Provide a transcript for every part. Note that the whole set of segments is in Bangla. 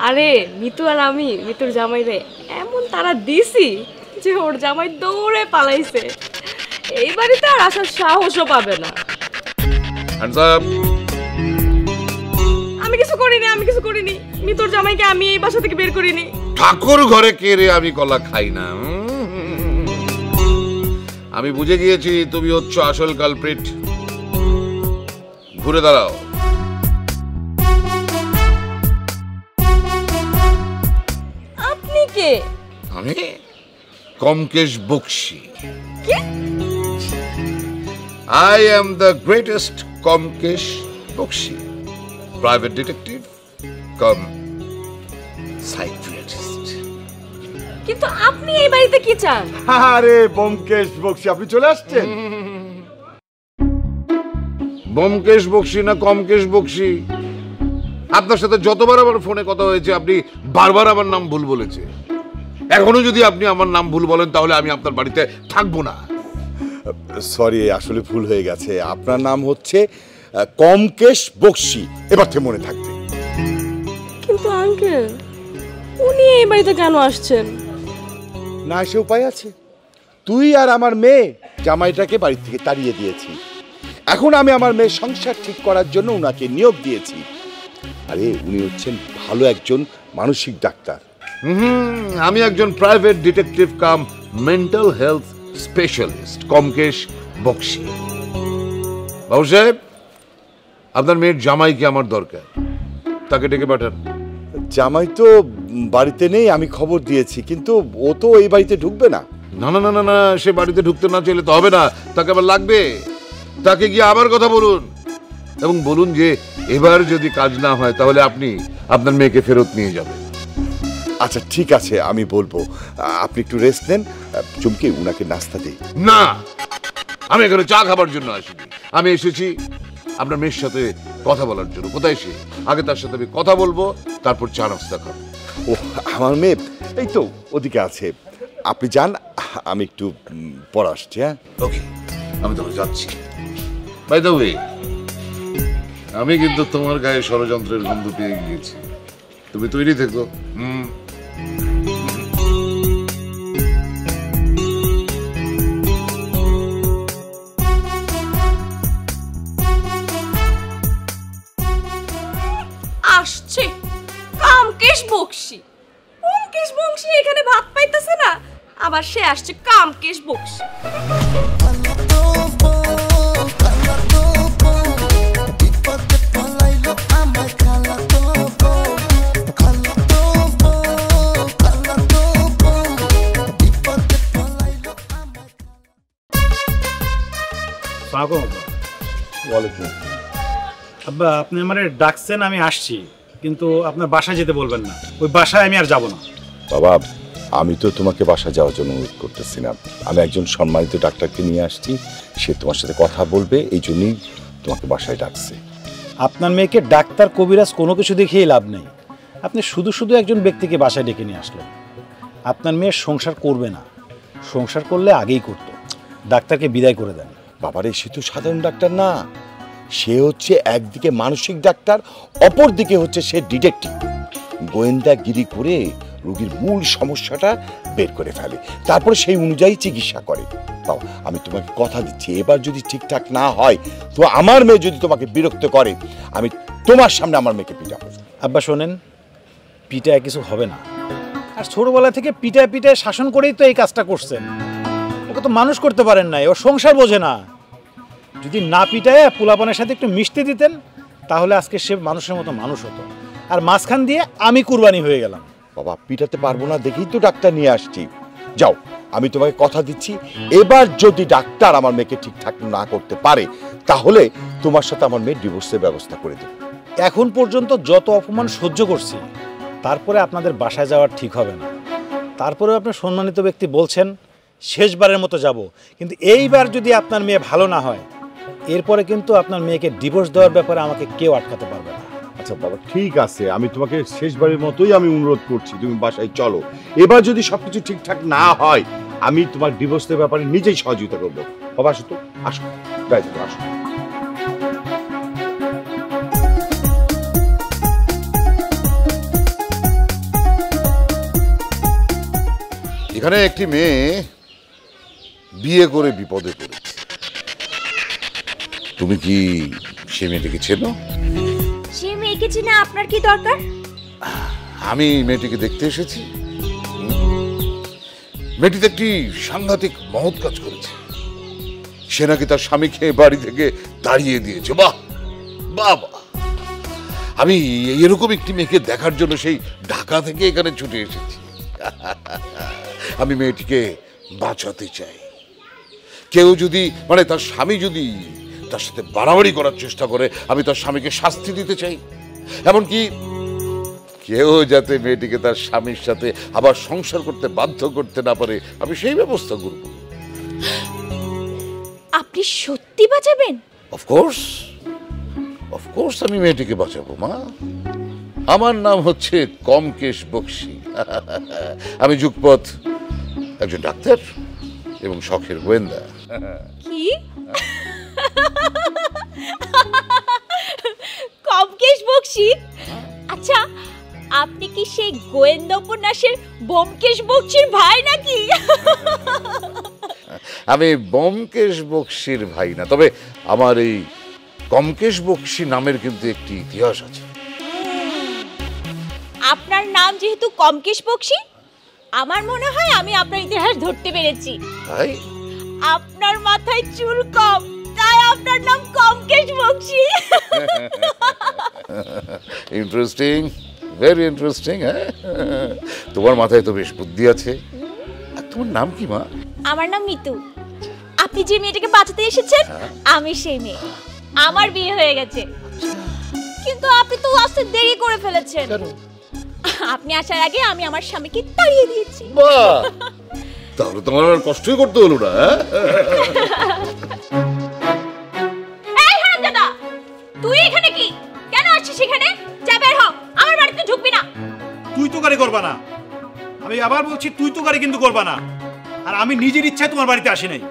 আরে মিতু আর আমি মিতুর জামাই রে এমন তারা দিছি যে ওর জামাই দৌড়ে পালাইছে, এই বাড়িতে আর আসার সাহসও পাবে না। আমি কিছু করিনি, মিতুর জামাইকে আমি এই বাসা থেকে বের করিনি। ঠাকুর ঘরে কে রে, আমি কলা খাই না। আমি বুঝে গিয়েছি তুমি হচ্ছ আসল কালপ্রিট। ঘুরে দাঁড়াও। আপনি কে? আমি Komkesh Bakshi. I am the greatest Komkesh Bakshi, private detective cum psychiatrist. কিন্তু আপনি এই বাড়িতে কি চান? আরে ব্যোমকেশ বক্সি, আপনি চলে আসছেন। ব্যোমকেশ বক্সি না কমকেশ বক্সি? আপনার সাথে যতবার আমার ফোনে কথা হয়েছে আপনি বারবার আমার নাম ভুল বলেছে। এখনো যদি আপনি আমার নাম ভুল বলেন তাহলে আমি আপনার বাড়িতে থাকবো না। সরি, আসলে ভুল হয়ে গেছে। আপনার নাম হচ্ছে কমকেশ বক্সি, এবার থেকে মনে থাকবে। কিন্তু আঙ্কেল, উনি এই বাড়িতে কেন আসছেন? না এসে উপায় আছে? তুই আর আমার মেয়ে জামাইটাকে বাড়ি থেকে তাড়িয়ে দিয়েছি। এখন আমি আমার মেয়ের সংসার ঠিক করার জন্য উনাকে নিয়োগ দিয়েছি। আরে উনি হচ্ছেন ভালো একজন মানসিক ডাক্তার। আমি একজন private detective cum mental health specialist Byomkesh Bakshi. বাবু সাহেব, আপনার মেয়ের জামাইকে আমার দরকার, তাকে ডেকে পাঠান। জামাই তো বাড়িতে নেই, আমি খবর দিয়েছি, কিন্তু ও তো এই বাড়িতে ঢুকবে না। না না না না না, সে বাড়িতে ঢুকতে না চাইলে তো হবে না, তাকে আবার লাগবে। তাকে গিয়ে আবার কথা বলুন এবং বলুন যে এবার যদি কাজ না হয় তাহলে আপনি আপনার মেয়েকে ফেরত নিয়ে যাবেন। আচ্ছা ঠিক আছে, আমি বলবো। আপনি একটু রেস্ট নেন। চুমকি, উনাকে নাস্তা দিই। না, আমি এখানে চা খাবার জন্য আসিনি। আমি এসেছি আপনার মেয়ের সাথে কথা বলার জন্য। কোথায় সে? আগে তার সাথে আমি কথা বলবো, তারপর চা নাস্তা খাবো। ও, আমার মেয়ে এই তো ওদিকে আছে। আপনি যান, আমি একটু পরে আসছি। হ্যাঁ, ওকে, আমি তখন যাচ্ছি। বাই দ্য ওয়ে, আমি কিন্তু তোমার গায়ে ষড়যন্ত্রের গন্ধ পেয়ে গিয়েছি। তুমি তৈরি থেকো। আসছে কামকেশ বক্সি। কমকেশ বক্সি এখানে ভাত পাইতেছে না, আবার সে আসছে কামকেশ বক্সি। আব্বা, আপনি আমারে ডাকছেন, আমি আসছি, কিন্তু আপনার বাসায় যেতে বলবেন না। ওই বাসায় আমি আর যাব না। বাবা, আমি তো তোমাকে বাসা যাওয়ার জন্য অনুরোধ করতেছি না। আমি একজন সম্মানিত ডাক্তারকে নিয়ে আসছি, সে তোমার সাথে কথা বলবে, এই জন্যই তোমাকে বাসায় ডাকছে। আপনার মেয়েকে ডাক্তার কবিরাজ কোনো কিছু দেখিয়ে লাভ নেই। আপনি শুধু শুধু একজন ব্যক্তিকে বাসায় ডেকে নিয়ে আসলেন। আপনার মেয়ে সংসার করবে না, সংসার করলে আগেই করত। ডাক্তারকে বিদায় করে দেন। বাবারে, সে তো সাধারণ ডাক্তার না, সে হচ্ছে একদিকে মানসিক ডাক্তার, অপর দিকে হচ্ছে সে ডিটেকটিভ। গোয়েন্দাগিরি করে রোগীর মূল সমস্যাটা বের করে ফেলে, তারপরে সেই অনুযায়ী চিকিৎসা করে। বাবা, আমি তোমাকে কথা দিচ্ছি, এবার যদি ঠিকঠাক না হয় তো আমার মেয়ে যদি তোমাকে বিরক্ত করে, আমি তোমার সামনে আমার মেয়েকে পিটাবো। আব্বা শোনেন, পিটায় কিছু হবে না। আর ছোটবেলা থেকে পিটায় পিটায় শাসন করেই তো এই কাজটা করছেন। ওকে তো মানুষ করতে পারেন না, ও সংসার বোঝে না। যদি না পিটায় পোলাপানের সাথে একটু মিশতে দিতেন তাহলে আজকে সে মানুষের মতো মানুষ হতো। আর মাঝখান দিয়ে আমি কুরবানি হয়ে গেলাম। বাবা, পিটাতে পারবো না দেখেই তো ডাক্তার নিয়ে আসছি। যাও, আমি তোমাকে কথা দিচ্ছি, এবার যদি ডাক্তার আমার মেয়েকে ঠিকঠাক না করতে পারে তাহলে তোমার সাথে আমার মেয়ের ডিভোর্সের ব্যবস্থা করে দেব। এখন পর্যন্ত যত অপমান সহ্য করছি, তারপরে আপনাদের বাসায় যাওয়ার ঠিক হবে না। তারপরেও আপনি সম্মানিত ব্যক্তি বলছেন শেষবারের মতো যাব, কিন্তু এইবার যদি আপনার মেয়ে ভালো না হয় এরপরে কিন্তু আপনার মেয়েকে ডিভোর্স দেওয়ার ব্যাপারে আমাকে কেউ আটকাতে পারবে না। আচ্ছা বাবা, ঠিক আছে, আমি তোমাকে শেষবারের মতোই আমি অনুরোধ করছি, তুমি বাসায় চলো। এবার যদি সবকিছু ঠিকঠাক না হয় আমি তোমার ডিভোর্সের ব্যাপারে নিজেই সহযোগিতা করবো। বাবা আসো তো, আসো, আসো। এখানে একটি মেয়ে বিয়ে করে বিপদে পড়েছে। তুমি কি সে মেয়েটিকে চেনো? সে মেয়েকে চিনে আপনার কি দরকার? আমি মেয়েটিকে দেখতে এসেছি। মেয়েটিতে একটি সাংঘাতিক মহৎ কাজ করেছে। সে নাকি তার স্বামীকে বাড়ি থেকে তাড়িয়ে দিয়েছে। বাহ বাহ বাহ! আমি এরকম একটি মেয়েকে দেখার জন্য সেই ঢাকা থেকে এখানে ছুটে এসেছি। আমি মেয়েটিকে বাঁচাতে চাই। কেউ যদি মানে তার স্বামী যদি তার সাথে বাড়াবাড়ি করার চেষ্টা করে, আমি তার স্বামীকে শাস্তি দিতে চাই। এমনকি কেউ যাতে মেয়েটিকে তার স্বামীর সাথে আবার সংসার করতে বাধ্য করতে না পারে, আমি সেই ব্যবস্থা করব। আপনি সত্যি বাঁচাবেন? অফকোর্স অফকোর্স আমি মেয়েটিকে বাঁচাবো মা। আমার নাম হচ্ছে কমকেশ বক্সী। আমি যুগপৎ একজন ডাক্তার এবং শখের গোয়েন্দা। কি? কমকেশ বক্সী? আচ্ছা, আপনি কি সেই গোয়েন্দা উপন্যাসের ব্যোমকেশ বক্সীর ভাই নাকি? আমি ব্যোমকেশ বক্সীর ভাই না, তবে আমার এই কমকেশ বক্সী নামের কিন্তু একটি ইতিহাস আছে। আপনার নাম যেহেতু কমকেশ বক্সী, আমার মনে হয় আমি আপনার ইতিহাস ধরতে পেরেছি। ভাই, আপনার মাথায় চুল কম, তাই আপনার নাম Byomkesh Bakshi. Interesting, very interesting. হ্যাঁ, তোমার মাথায় তো বেশ বুদ্ধি আছে। আর তোমার নাম কি মা? আমার নাম মিতু। আপনি যে মেয়েটাকে বাঁচাতে এসেছেন, আমি সেই মেয়ে। আমার বিয়ে হয়ে গেছে, কিন্তু আপনি তো আসতে দেরি করে ফেলেছেন। আপনি আসার আগে আমি আমার স্বামীকে তাড়িয়ে দিয়েছি। বাহ, তাহলে তোমার আর কষ্টই করতে হলো না। এই হারামজাদা, তুই এখানে কি? কেন আসছিস এখানে? যা বের হ, আমার বাড়িতে ঢুকবি না। তুই তো গাড়ি করবা না। আমি আবার বলছি, তুই তো গাড়ি কিন্তু করবা না। আর আমি নিজের ইচ্ছায় তোমার বাড়িতে আসি নাই।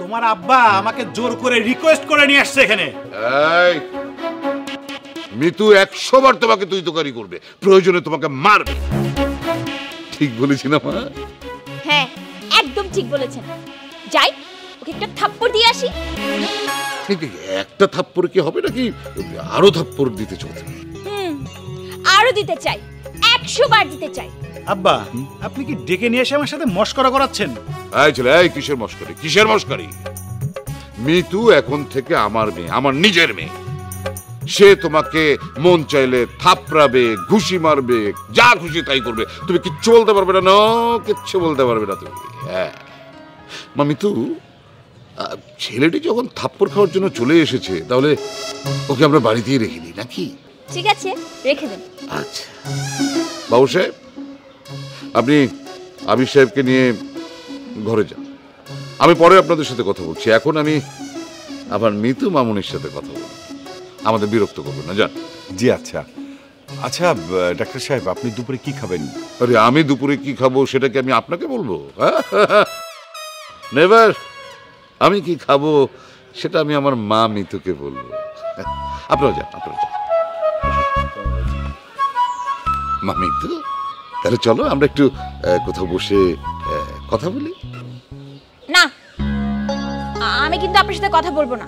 তোমার আব্বা আমাকে জোর করে রিকোয়েস্ট করে নিয়ে আসছে এখানে। এই মিতু 100 বার তোমাকে তুই তোকারি করবে, প্রয়োজনে তোমাকে মারবে। ঠিক বলেছি না মা? হ্যাঁ, একদম ঠিক বলেছেন। যাই, ওকে একটা থাপ্পড় দিয়ে আসি। একটা থাপ্পড় কি হবে নাকি আরো থাপ্পড় দিতে চলছে? আরো দিতে চাই, 100 বার দিতে চাই। আব্বা, আপনি কি ডেকে নিয়ে এসে আমার সাথে মস্করা করাচ্ছেন? এই ছেলে, এই কিসের মস্করি, কিসের মস্করি? মিতু এখন থেকে আমার মেয়ে, আমার নিজের মেয়ে। সে তোমাকে মন চাইলে থাপড়াবে, ঘুষি মারবে, যা খুশি তাই করবে। তুমি কিচ্ছু বলতে পারবে না, কিচ্ছু বলতে পারবে না তুমি। হ্যাঁ মা, মিতু ছেলেটি যখন থাপ্পড় খাওয়ার জন্য চলে এসেছে, তাহলে ওকে আমরা বাড়িতেই রেখে দিই নাকি? ঠিক আছে, রেখে দেন। আচ্ছা বাবু সাহেব, আপনি আবির সাহেবকে নিয়ে ঘরে যান। আমি পরে আপনাদের সাথে কথা বলছি। এখন আমি আবার মিতু মামুনির সাথে কথা বলবো। আমাদের বিরক্ত করবেন না, যান। জি আচ্ছা। আচ্ছা ডাক্তার সাহেব, আপনি দুপুরে কি খাবেন? আরে আমি দুপুরে কি খাবো সেটা কি আমি আপনাকে বলবো? নেভার। আমি কি খাবো সেটা আমি আমার মা মিতুকে বলবো। আপনারা যান, আপনারা যান। মা মিতু, তাহলে চলো আমরা একটু কোথাও বসে কথা বলি। না, আমি কিন্তু আপনার সাথে কথা বলবো না,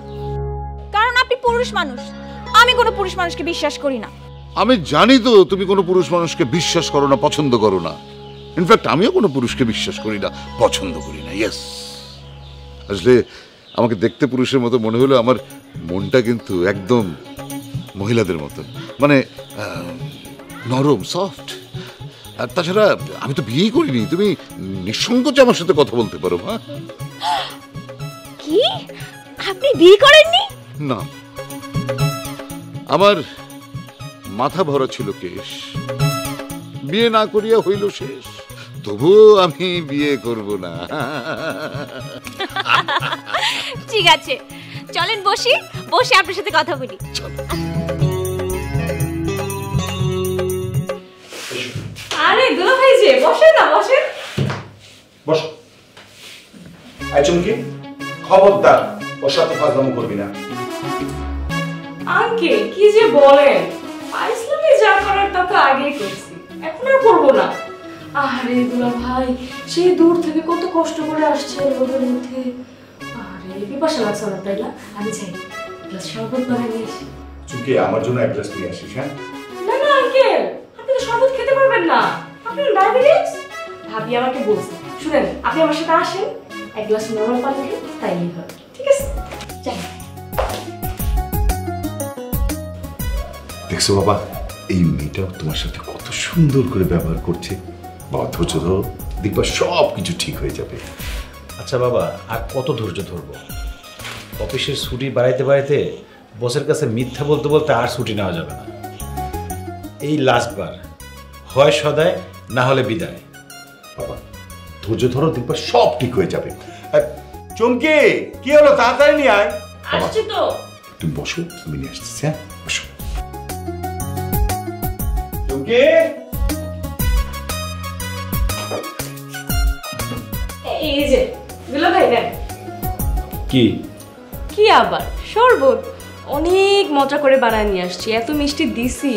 কারণ আপনি পুরুষ মানুষ। আমি কোনো পুরুষ মানুষকে বিশ্বাস করি না। আমি জানি তো তুমি কোনো পুরুষ মানুষকে বিশ্বাস করো না, পছন্দ করো না। ইনফ্যাক্ট আমিও কোনো পুরুষকে বিশ্বাস করি না, পছন্দ করি না। ইয়েস, আসলে আমাকে দেখতে পুরুষের মতো মনে হলো, আমার মনটা কিন্তু একদম মহিলাদের মতো, মানে নরম, সফট। আর তাছাড়া আমি তো বিয়েই করিনি। তুমি নিঃসংকোচে আমার সাথে কথা বলতে পারো। হ্যাঁ, কি? আপনি বিয়ে করেননি? না, আমার মাথা ভরা ছিল কেশ, বিয়ে না করিয়া হইল শেষ। তবুও আমি বিয়ে করব না। ঠিক আছে, চলেন বসি, বসে আপনার সাথে কথা বলি। চলো। আরে দুলা ভাই যে, বসেন না, বসেন। বস। আই চুমকি, খবরদার ওর সাথে ফাজলামো করবি না। আঙ্কেল কি যে বলেন, ফাইজলামি যা করার তা তো আগেই করছি, এখন আর করবো না। আরে দুলা ভাই সেই দূর থেকে কত কষ্ট করে আসছে রোদের মধ্যে। আরে পিপাসা লাগছে না তাই না? আমি যাই গ্লাস শরবত বানিয়ে নিয়ে আসি। চুকে আমার জন্য এক গ্লাস নিয়ে আসিস। হ্যাঁ না না আঙ্কেল, আপনি তো শরবত খেতে পারবেন না, আপনার ডায়াবেটিস। ভাবি আমাকে বলছে, শুনেন আপনি আমার সাথে আসেন, এক গ্লাস নরম পানি খেয়ে তাইলেই হবে। ঠিক আছে যাই। দেখছো বাবা, এই মেয়েটা তোমার সাথে কত সুন্দর করে ব্যবহার করছে। বাবা ধৈর্য ধরো, দেখবা সব কিছু ঠিক হয়ে যাবে। আচ্ছা বাবা, আর কত ধৈর্য ধরবো? অফিসের ছুটি বাড়াইতে বাড়াইতে বসের কাছে মিথ্যা বলতে বলতে আর ছুটি নেওয়া যাবে না। এই লাস্টবার, হয় সদায় না হলে বিদায়। বাবা ধৈর্য ধরো, দেখবা সব ঠিক হয়ে যাবে। চমকে কি হলো, তাড়াতাড়ি নিয়ে আয়। আসছি তো। তুমি বসো, আমি নিয়ে আসতেছি। হ্যাঁ বসো। চমকে এই যে দুলা ভাই দেন। কি কি আবার শরবত অনেক মজা করে বানায় নিয়ে আসছি, এত মিষ্টি দিছি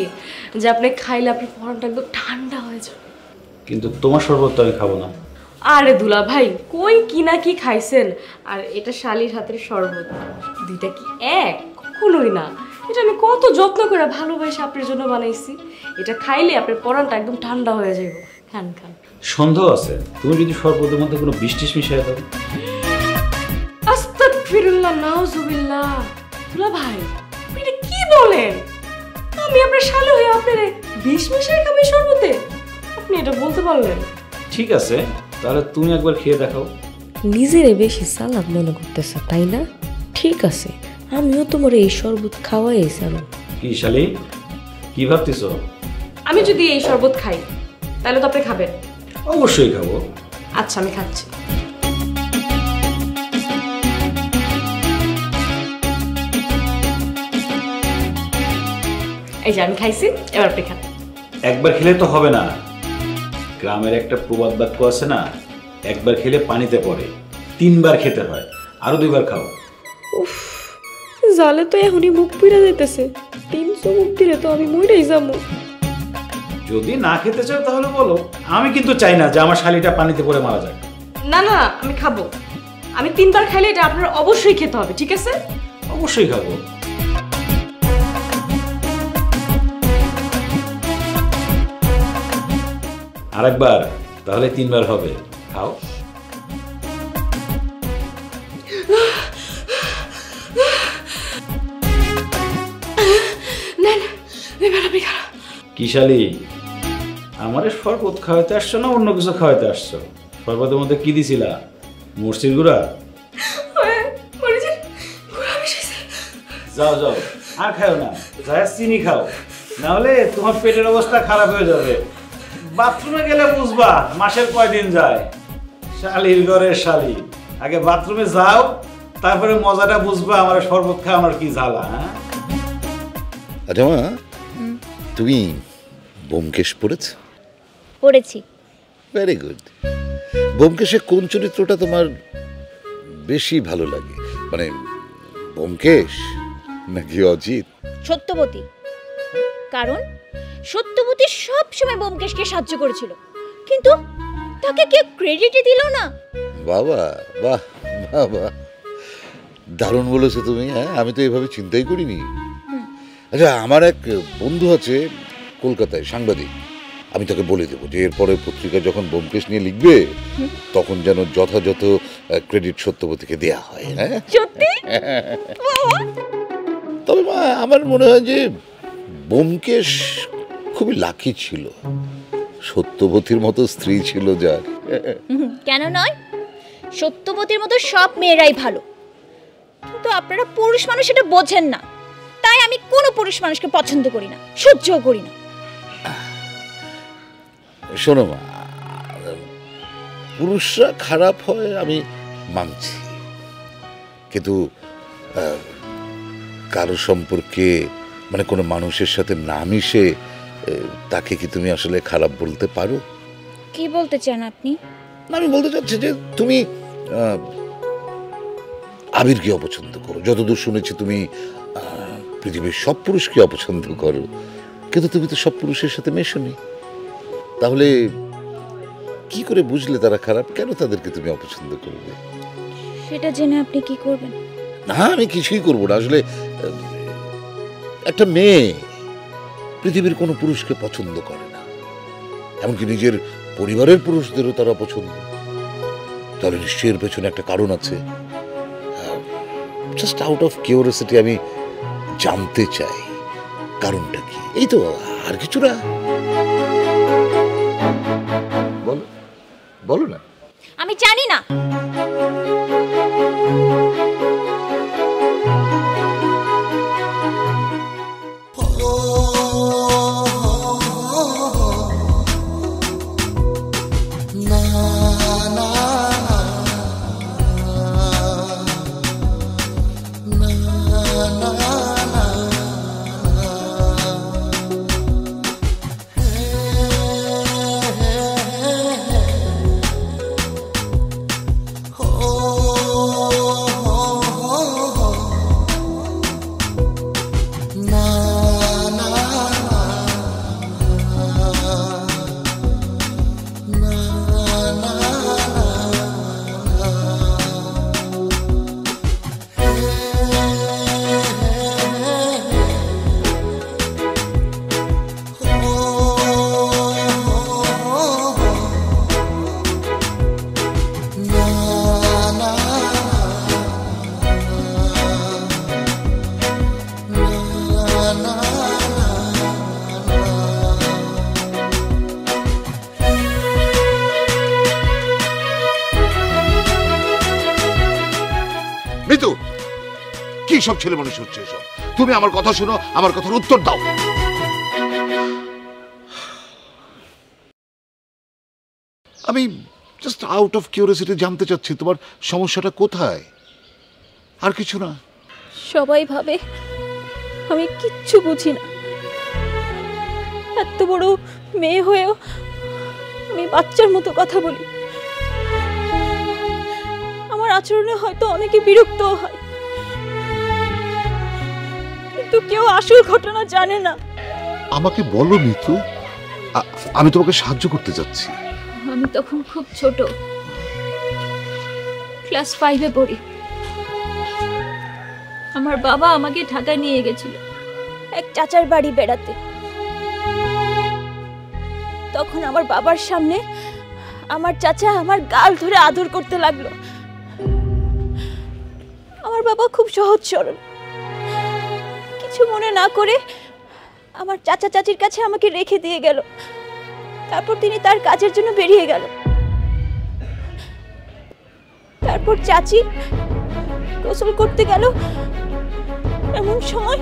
যে আপনি খাইলে আপনার পরনটা একদম ঠান্ডা হয়ে যাবে। কিন্তু তোমার শরবত তো আমি খাবো না। আরে দুলা ভাই কই কি না কি খাইছেন, আর এটা শালির হাতের শরবত, দুইটা কি এক? কখনোই না। এটা আমি কত যত্ন করে ভালোবাসে আপনার জন্য বানাইছি, এটা খাইলে আপনার পরনটা একদম ঠান্ডা হয়ে যাবে। খান খান। সন্দেহ আছে তুমি যদি শরবতের মধ্যে কোনো বিষ মিশিয়ে দাও। আস্তাগফিরুল্লাহ নাউজুবিল্লাহ। দুলা ভাই আপনি এটা কি বলেন? আমি আপনার শালি হয়ে আপনার বিষ মিশিয়ে খাবি শরবতে? আপনি এটা বলতে পারলেন? ঠিক আছে, তাহলে তুমি একবার খেয়ে দেখাও। নিজেরে বেশি চালাক মনে করতেছ তাই না? ঠিক আছে, আমিও তোমার এই শরবত খাওয়াইছিলাম। কি শালি, কি ভাবতেছ? আমি যদি এই শরবত খাই তাহলে তো আপনি খাবেন? অবশ্যই খাবো। আচ্ছা আমি খাচ্ছি। এই যে আমি খাইছি, এবার আপনি খান। একবার খেলে তো হবে না। গ্রামের একটা প্রবাদ বাক্য আছে না, একবার খেলে পানিতে পড়ে, 3 বার খেতে হয়। আরো 2 বার খাও। জালে তো এখনই মুখ পুড়ে যাইতেছে, 300 মুখ দিলে তো আমি মরেই যাবো। যদি না খেতে চাও তাহলে বলো, আমি কিন্তু চাই না যে আমার শালিটা পানিতে পড়ে মারা যায়। না না আমি খাবো, আমি 3 বার খাইলে এটা আপনার অবশ্যই খেতে হবে। ঠিক আছে? অবশ্যই খাবো। আরেকবার, তাহলে 3 বার হবে। খাও। না না এবার আপনি খান। কি শালি, আমারে শরবত খাওয়াইতে আসছো না অন্য কিছু খাওয়াইতে আসছো? শরবতের মধ্যে কি দিছিলা? মরচির গুঁড়া? যাও যাও, আর খাও না, যাই চিনি খাও, না হলে তোমার পেটের অবস্থা খারাপ হয়ে যাবে। বাথরুমে গেলে বুঝবা মাসের কয়দিন যায়। শালির ঘরের শালি, আগে বাথরুমে যাও, তারপরে মজাটা বুঝবা আমার শরবত খাওয়া আমার কি জ্বালা। হ্যাঁ আচ্ছা মা, তুমি ব্যোমকেশ পড়েছ? পড়েছি। Very good. ব্যোমকেশে কোন চরিত্রটা তোমার বেশি ভালো লাগে, মানে ব্যোমকেশ নাকি অজিত? সত্যবতী। কারণ সত্যবতী সব সময় ব্যোমকেশকে সাহায্য করেছিল, কিন্তু তাকে কেউ ক্রেডিটই দিল না। বাবা বাহ বাবা, দারুণ বলেছো তুমি। হ্যাঁ আমি তো এভাবে চিন্তাই করিনি। আচ্ছা আমার এক বন্ধু আছে কলকাতায়, সাংবাদিক। আমি তাকে বলে দেবো যে এরপরে পত্রিকা যখন ব্যোমকেশ নিয়ে লিখবে তখন যেন যথাযথ ক্রেডিট সত্যবতীকে দেয়া হয়। হ্যাঁ সত্যি? তবে মা আমার মনে হয় যে ব্যোমকেশ খুবই লাকি ছিল, সত্যবতীর মতো স্ত্রী ছিল যার। কেন নয়, সত্যবতীর মতো সব মেয়েরাই ভালো, কিন্তু আপনারা পুরুষ মানুষ এটা বোঝেন না, তাই আমি কোনো পুরুষ মানুষকে পছন্দ করি না, সহ্যও করি না। শোনো মা, পুরুষরা খারাপ হয় আমি মানছি, কিন্তু কারো সম্পর্কে মানে কোনো মানুষের সাথে না মিশে তাকে কি তুমি আসলে খারাপ বলতে পারো? কি বলতে চান আপনি? আমি বলতে চাচ্ছি যে তুমি আবিরকে অপছন্দ করো, যতদূর শুনেছি তুমি পৃথিবীর সব পুরুষকে অপছন্দ করো, কিন্তু তুমি তো সব পুরুষের সাথে মেশোনি। তাহলে কি করে বুঝলে তারা খারাপ? কেন তাদেরকে তুমি অপছন্দ করবে? সেটা জেনে আপনি কি করবেন? না, আমি কিছুই করবো না। আসলে একটা মেয়ে পৃথিবীর কোনো পুরুষকে পছন্দ করে না, এমনকি নিজের পরিবারের পুরুষদেরও তারা পছন্দ। তাহলে নিশ্চয়ই এর পেছনে একটা কারণ আছে। জাস্ট আউট অফ কিউরিওসিটি আমি জানতে চাই কারণটা কি, এই তো, আর কিছু না। বলো বলো না। আমি জানি না। মিতু, কি সব ছেলে মানুষ হচ্ছে এসব? তুমি আমার কথা শুনো, আমার কথার উত্তর দাও। আমি জাস্ট আউট অফ কিউরিওসিটি জানতে চাচ্ছি তোমার সমস্যাটা কোথায়, আর কিছু না। সবাই ভাবে আমি কিচ্ছু বুঝি না। এত বড় মেয়ে হয়েও আমি বাচ্চার মতো কথা বলি। আমার আচরণে হয়তো অনেকে বিরক্ত হয়, কিন্তু কেউ আসল ঘটনা জানে না। আমাকে বলো মিতু, আমি তোমাকে সাহায্য করতে যাচ্ছি। আমি তখন খুব ছোট, ক্লাস 5-এ পড়ি। আমার বাবা আমাকে ঢাকায় নিয়ে গেছিল এক চাচার বাড়ি বেড়াতে। তখন আমার বাবার সামনে আমার চাচা আমার গাল ধরে আদর করতে লাগলো। আমার বাবা খুব সহজ সরল, কিছু মনে না করে আমার চাচা চাচির কাছে আমাকে রেখে দিয়ে গেল। তারপর তিনি তার কাজের জন্য বেরিয়ে গেল। তারপর চাচি গোসল করতে গেল, এমন সময়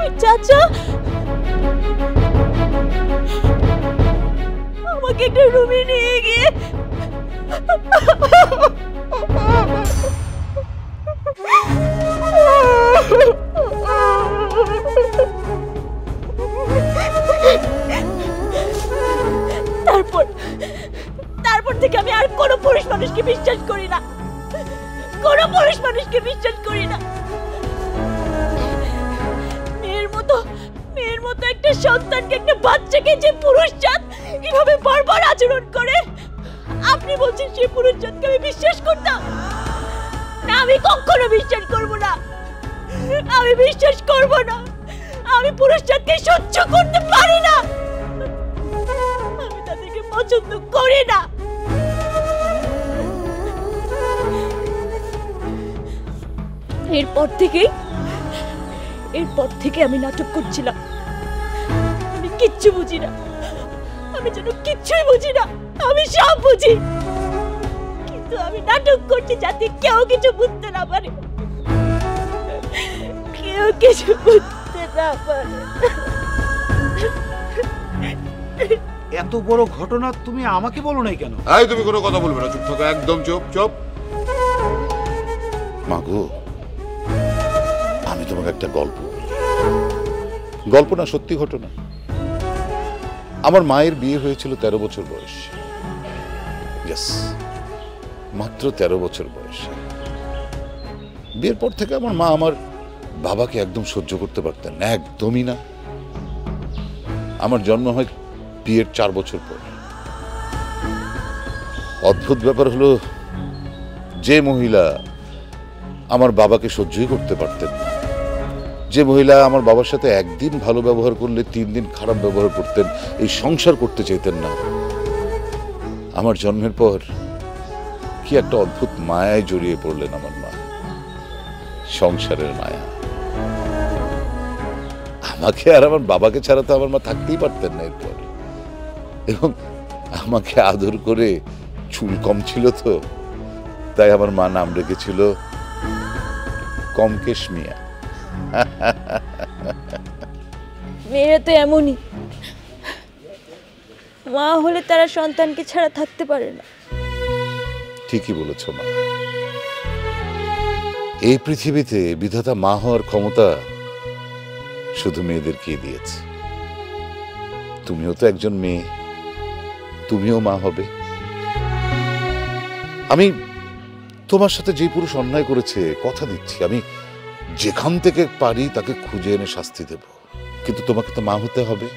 ওই চাচা আমাকে একটা রুমে নিয়ে গিয়ে তারপর থেকে আমি আর কোনো পুরুষ মানুষকে বিশ্বাস করি না, কোনো পুরুষ মানুষকে বিশ্বাস করি না। মেয়ের মতো একটা সন্তানকে, একটা বাচ্চাকে যে পুরুষ জাত এভাবে বারবার আচরণ করে, আপনি বলছেন সেই পুরুষ জাতকে আমি বিশ্বাস করতাম না? আমি কখনো বিশ্বাস করব না, আমি বিশ্বাস করব না। আমি পুরুষ জাতকে সহ্য করতে পারি না, আমি তাদেরকে পছন্দ করি না। এরপর থেকে আমি নাটক করছিলাম। আমি কিচ্ছু বুঝি না, আমি যেন কিচ্ছুই বুঝি না। আমি সব বুঝি, কিন্তু আমি নাটক করছি যাতে কেউ কিছু বুঝতে না পারে, কেউ কিছু বুঝতে না পারে। এত বড় ঘটনা তুমি আমাকে বলো নাই কেন? এই, তুমি কোনো কথা বলবে না, চুপ থাকো, একদম চুপ চুপ। মাগো, আমি তোমাকে একটা গল্প না, সত্যি ঘটনা। আমার মায়ের বিয়ে হয়েছিল 13 বছর বয়সে। ইয়েস, মাত্র 13 বছর বয়সে। বিয়ের পর থেকে আমার মা আমার বাবাকে একদম সহ্য করতে পারতেন না, একদমই না। আমার জন্ম হয় বিয়ের 4 বছর পর। অদ্ভুত ব্যাপার হলো, যে মহিলা আমার বাবাকে সহ্যই করতে পারতেন না, যে মহিলা আমার বাবার সাথে একদিন ভালো ব্যবহার করলে 3 দিন খারাপ ব্যবহার করতেন, এই সংসার করতে চাইতেন না, আমার জন্মের পর কি একটা অদ্ভুত মায়ায় জড়িয়ে পড়লেন আমার মা। সংসারের মায়া। আমাকে আর আমার বাবাকে ছাড়া তো আমার মা থাকতেই পারতেন না এরপর। এবং আমাকে আদর করে, চুল কম ছিল তো, তাই আমার মা নাম রেখেছিল কমকেশ মিয়া। মেয়েরা তো এমনই, মা হলে তারা সন্তানকে ছাড়া থাকতে পারে না। ঠিকই বলেছ মা। এই পৃথিবীতে বিধাতা মা হওয়ার ক্ষমতা শুধু মেয়েদেরকেই দিয়েছে। তুমিও তো একজন মেয়ে, তুমিও মা হবে। আমি তোমার সাথে যে পুরুষ অন্যায় করেছে, কথা দিচ্ছি আমি যেখান থেকে পারি তাকে খুঁজে এনে শাস্তি দেব, কিন্তু তোমাকে তো মা হতে হবে।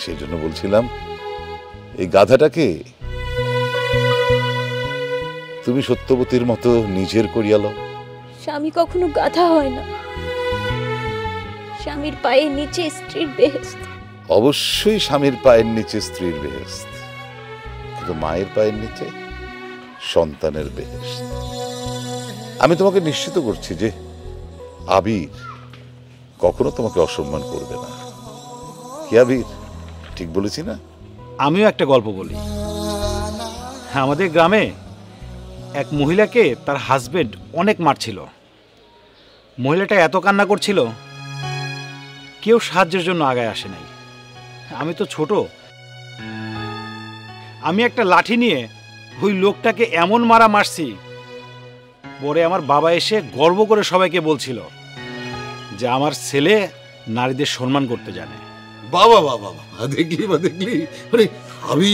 সেই জন্য বলছিলাম, এই গাধাটাকে তুমি সত্যবতীর মতো নিজের করিয়া লও। স্বামী কখনো গাধা হয় না, স্বামীর পায়ের নিচে স্ত্রীর বেহেশত। অবশ্যই স্বামীর পায়ের নিচে স্ত্রীর বেহেশত, কিন্তু মায়ের পায়ের নিচে সন্তানের বেহেশত। আমি তোমাকে নিশ্চিত করছি যে আবির কখনো তোমাকে অসম্মান করবে না। কি আবির, ঠিক বলেছি না? আমিও একটা গল্প বলি। আমাদের গ্রামে এক মহিলাকে তার হাজবেন্ড অনেক মারছিল। মহিলাটা এত কান্না করছিল, কেউ সাহায্যের জন্য আগায় আসে নাই। আমি তো ছোট, আমি একটা লাঠি নিয়ে ওই লোকটাকে এমন মারছি, পরে আমার বাবা এসে গর্ব করে সবাইকে বলছিল যে আমার ছেলে নারীদের সম্মান করতে জানে। বাবা বাবা বাবা, দেখলি বা দেখলি, মানে আমি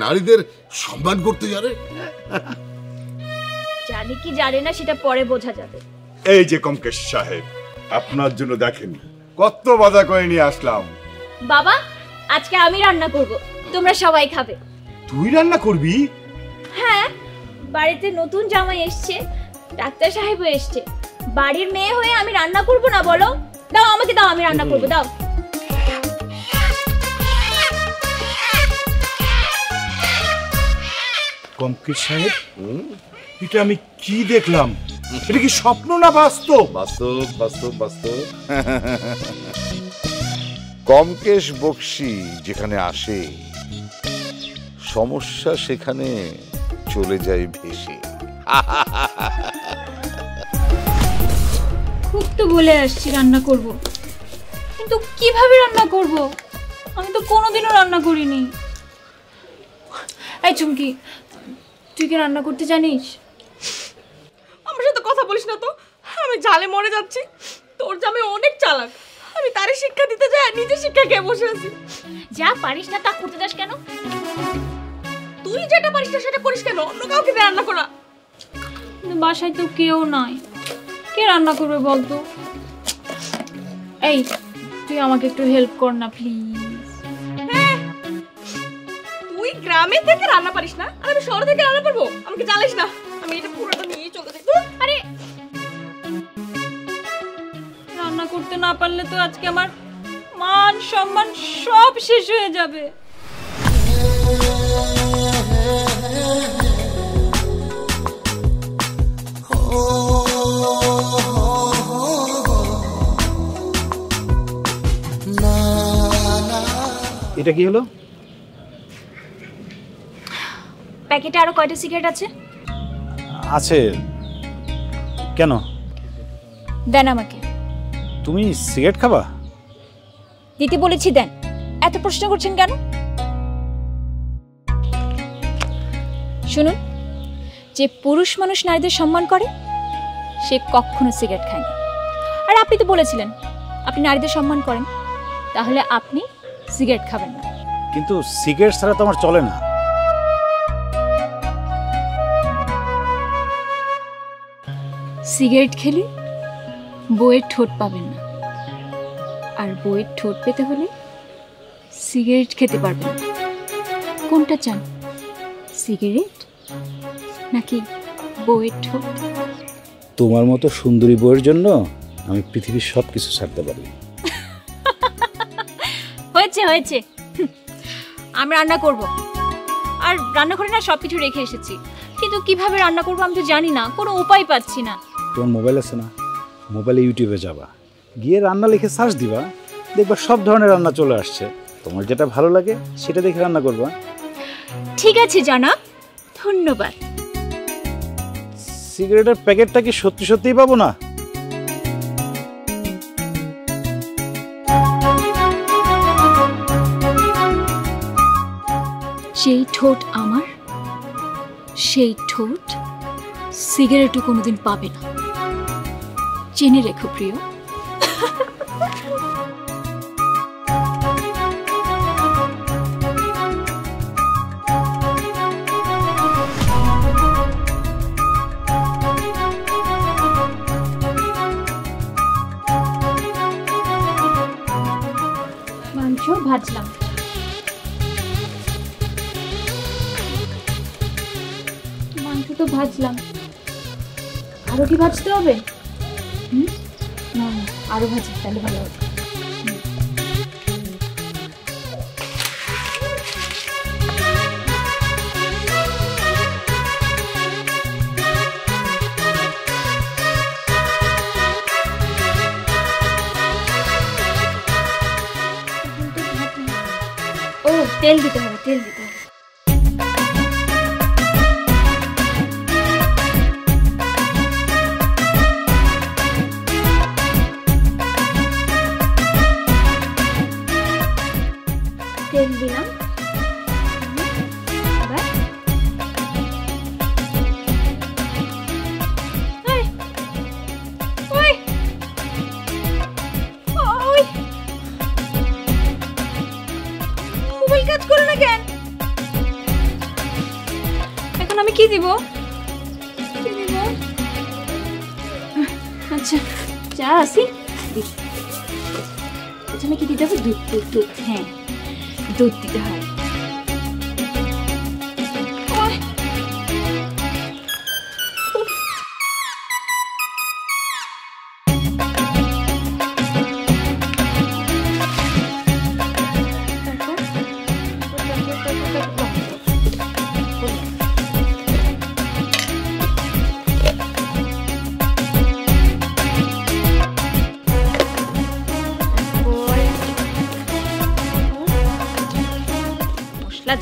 নারীদের সম্মান করতে জানে। জানে কি জানে না সেটা পরে বোঝা যাবে। এই যে কমকেশ সাহেব, আপনার জন্য দেখেন কত বাজার করে নিয়ে আসলাম। বাবা, আজকে আমি রান্না করব, তোমরা সবাই খাবে। তুই রান্না করবি? হ্যাঁ, বাড়িতে নতুন জামাই এসছে, ডাক্তার সাহেবও এসছে, বাড়ির মেয়ে হয়ে আমি রান্না করব না বলো? দাও আমাকে, দাও, আমি রান্না করব, দাও। কমকেশ সাহেব, এটা আমি কি দেখলাম? এটা কি স্বপ্ন না বাস্তব? বাস্তব বাস্তব বাস্তব। কমকেশ বক্সি যেখানে আসে, সমস্যা সেখানে চলে যায় ভেসে। খুব তো বলে আসছি রান্না করব, কিন্তু কিভাবে রান্না করব? আমি তো কোনোদিনও রান্না করিনি। এই চুমকি, তুই কি রান্না করতে জানিস? আমার সাথে কথা বলিস না তো, আমি জালে মরে যাচ্ছি। তোর জামাই অনেক চালাক, আমি তারে শিক্ষা দিতে যাই নিজে শিক্ষা খেয়ে বসে আছি। যা পারিস না তা করতে যাস কেন? তুই যেটা পারিস না সেটা করিস কেন? অন্য কাউকে দিয়ে রান্না করা। বাসায় তো কেউ নাই, কে রান্না করবে বলতো? এই, তুই আমাকে একটু হেল্প কর না প্লিজ। তুই গ্রামে থেকে রান্না পারিস না, আর আমি শহর থেকে রান্না পারবো? আমাকে জ্বালিস না, আমি এটা পুরোটা নিয়ে চলে যাই। আরে, রান্না করতে না পারলে তো আজকে আমার মান সম্মান সব শেষ হয়ে যাবে। এটা কি হলো? প্যাকেটে আরো কয়টা সিগারেট আছে? আছে। কেন? দেন আমাকে। তুমি সিগারেট খাবা? দিতে বলেছি, দেন। এত প্রশ্ন করছেন কেন? শুনুন, যে পুরুষ মানুষ নারীদের সম্মান করে সে কখনো সিগারেট খায় না। আর আপনি তো বলেছিলেন আপনি নারীদের সম্মান করেন, তাহলে আপনি সিগারেট খাবেন না। কিন্তু সিগারেট ছাড়া তো আমার চলে না। সিগারেট খেলে বউয়ের ঠোঁট পাবেন না, আর বউয়ের ঠোঁট পেতে হলে সিগারেট খেতে পারবেন। কোনটা চান, সিগারেট নাকি বউয়ের ঠোঁট? তোমার মতো সুন্দরী বউয়ের জন্য আমি পৃথিবীর সব কিছু ছাড়তে পারি। হয়েছে হয়েছে, আমি রান্না করব। আর রান্না করে না সব কিছু রেখে এসেছি, কিন্তু কিভাবে রান্না করবো আমি তো জানি না, কোনো উপায় পাচ্ছি না। তোমার মোবাইল আছে না? মোবাইলে ইউটিউবে যাবা, গিয়ে রান্না লিখে সার্চ দিবা, দেখবা সব ধরনের রান্না চলে আসছে। তোমার যেটা ভালো লাগে সেটা দেখে রান্না করবা। ঠিক আছে জানাব, ধন্যবাদ। সিগারেটের প্যাকেটটা কি সত্যি সত্যিই পাবো না? যেই ঠোঁট আমার, সেই ঠোঁট সিগারেটও কোনোদিন পাবে না, জেনে রেখো প্রিয়। মাংস ভাজলাম, মাংস তো ভাজলাম, আরো কি ভাজতে হবে? না আরো ভাজি, তাহলে ভালো হবে। ও তেল দিতে হবে, তেল দিতে হবে। তেল দিলাম, এবার মোবাইল কাজ করে না কেন? এখন আমি কি দিব? আচ্ছা যা আসি, আচ্ছা আমি কি দিতে হবে? দুধ, দুধ, দুধ, হ্যাঁ দুধ দিতে হয়।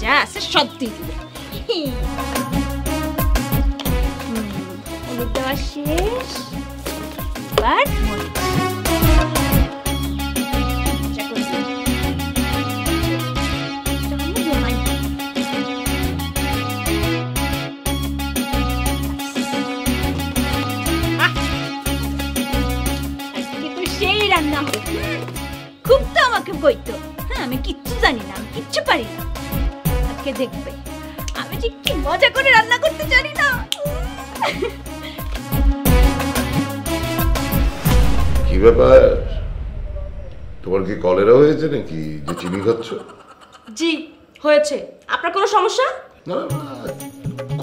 যা আছে সব দিয়ে দিবে। হলুদ দেওয়া শেষ, এবার সেই রান্না হবে। খুব তো আমাকে বইতো, হ্যাঁ আমি কিচ্ছু জানি না, আমি কিচ্ছু পারি না। আজকে দেখবে আমি ঠিক কি মজা করে রান্না করতে জানি না। কি ব্যাপার, তোমার কি কলেরা হয়েছে নাকি যে চিনি খাচ্ছ? জি হয়েছে। আপনার কোনো সমস্যা? না,